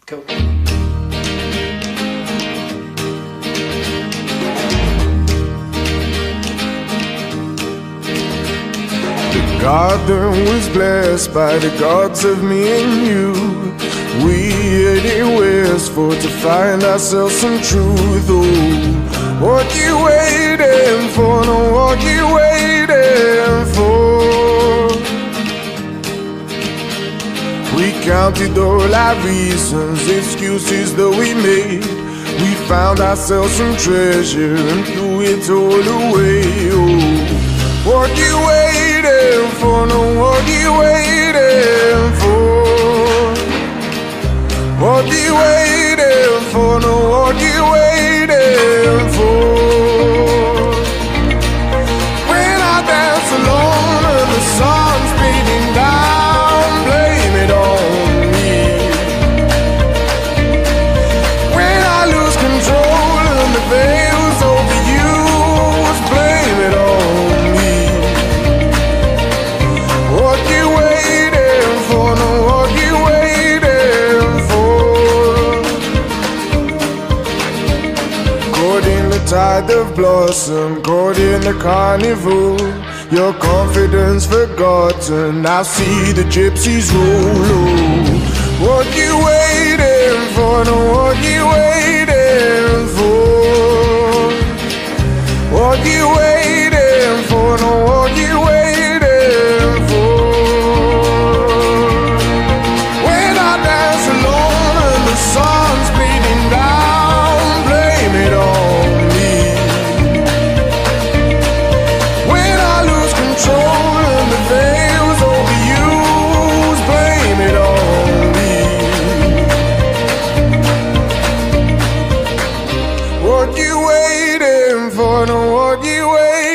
Cool. The garden was blessed by the gods of me and you. We headed westward to find ourselves some truth. Oh, what you waiting for? No, what you waiting for? We counted all our reasons, excuses that we made. We found ourselves some treasure and threw it all away. Oh, what you waiting for? No, what you waiting for? What you waiting for? No, what you waiting for? When I dance alone and the sun's beating down, blame it on me. When I lose control and the veil's overused, blame it on me. What you waiting for? No, what you waiting for? Caught in the tide of blossom, caught in the carnival. Your confidence forgotten, I see the gypsies roll. Oh, what you waiting for? No, what you waiting for? What you waiting for? No, what you waiting for? When I dance alone and the sun's beating down, blame it on me. When I lose control and the veil's overused, blame it on me. What you waiting for? No, what you waiting